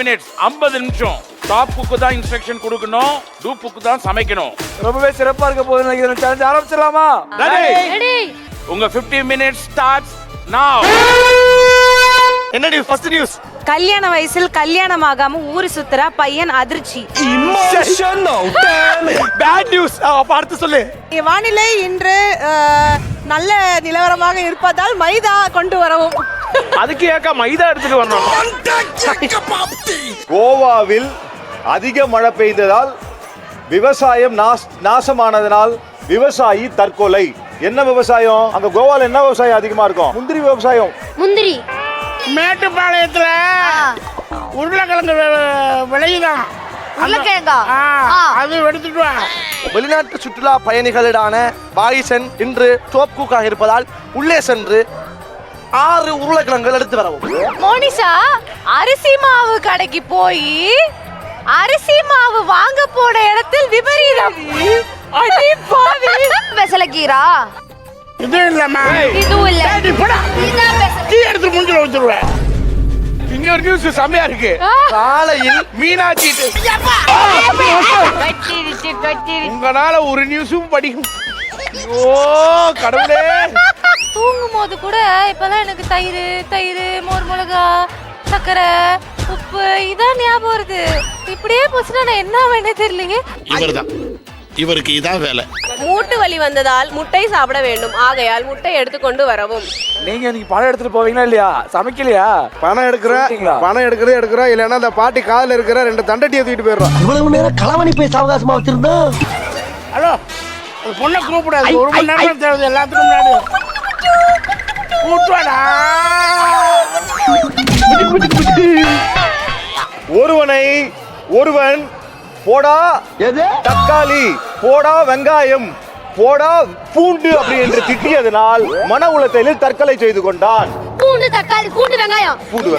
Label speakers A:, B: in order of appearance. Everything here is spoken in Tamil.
A: minutes 50 நிமிஷம். டாப் குக்கு தான் இன்ஸ்ட்ரக்ஷன் கொடுக்கணும், டூப் குக்கு தான் சமைக்கணும்.
B: ரொம்பவே சிறப்பா இருக்க போகுது நினைக்கிறேன். சேலஞ்ச் ஆரம்பிச்சிடலாமா?
A: ரெடி. உங்க 50 minutes starts now.
B: என்ன நியூஸ்? First news.
C: கல்யாண வயசில் கல்யாணமாகாம ஊரு சுத்துற பையன் அதிர்ச்சி.
B: Bad news. பார்த்து சொல்லு.
C: வானிலை இன்று நல்ல நிலவரமாக இருப்பதால் மைதா கொண்டு வரவும்.
B: அதுக்கு ஏக்கா மைதா எடுத்துட்டு வரணும்?
D: கோவாவில் அதிக மழை பெய்ததால் விவசாயம் நாசமானதனால் விவசாயி தற்கொலை. என்ன விவசாயம்? அங்க கோவால என்ன விவசாயம் அதிகமா இருக்கும்? முந்திரி விவசாயம்.
E: முந்திரி.
F: மேட்டுப்பாளையத்துல உருளைக்கிழங்கு விளையுதான்.
E: உருளைக்கிழங்கா?
F: அது எடுத்துட்டு வா.
G: வெளிநாட்டு சுற்றுலா பயணிகளிடான பாயிசன் இன்று டோப் குக்காக இருப்பதால் உள்ளே சென்று 6 உருளைக்கிழங்குகள் எடுத்து வரவும்.
C: மோனிஷா அரிசி மாவு கடைக்கு போய் அரிசி மாவு வாங்க போன இடத்தில் விபரீதம். அடி பாவி.
E: பெசலக்கீரா?
F: இது இல்லம்மா.
E: இதுவும் இல்ல. இதான் பெசல.
F: டீ எடுத்து மூஞ்சில ஊத்திடுவேன்.
B: இன்னொரு நியூஸ் செமையா இருக்கு.
G: காலையில்
B: மீனாட்சி உங்களால ஒரு நியூஸும் படிக்கும். ஐயோ கடவுளே.
C: தூங்கும் போது கூட இப்பதான் எனக்கு தயிர் மோர் மிளகா சக்கரை உப்பு இதான் ஞாபகம் வருது. இப்படியே போச்சுன்னா நான் என்ன வேணே தெரியலையே.
H: இவர்தான், இவருக்கு இதான் வேலை.
I: மூட்டு வலி வந்ததால் முட்டை சாப்பிட வேண்டும், ஆகையால் முட்டை எடுத்துக்கொண்டு வரவும்.
B: நீங்க இன்னைக்கு பணம் எடுத்துட்டு போவீங்களா இல்லையா? சமைக்கலையா?
G: பணம் எடுக்கிறோம் இல்லைன்னா அந்த பாட்டி காலில் இருக்கிற 2 தண்டட்டியை தூக்கிட்டு போயிடுறோம்.
J: இவ்வளவு நேரம் களவணி பேச அவகாசமா வச்சிருந்தா.
F: ஹலோ, அந்த பொண்ணை கூப்பிடாது. 1 மணி நேரம் தேவை எல்லாத்துக்கும் முன்னாடி. கூட்டுவாடா.
D: ஒருவன் போடா தக்காளி, போடா வெங்காயம், போடா பூண்டு அப்படி என்று திட்டியதனால் மன உளைச்சலில் தற்கொலை செய்து கொண்டான்.
E: பூண்டு தக்காளி பூண்டு வெங்காயம்.
D: பூண்டு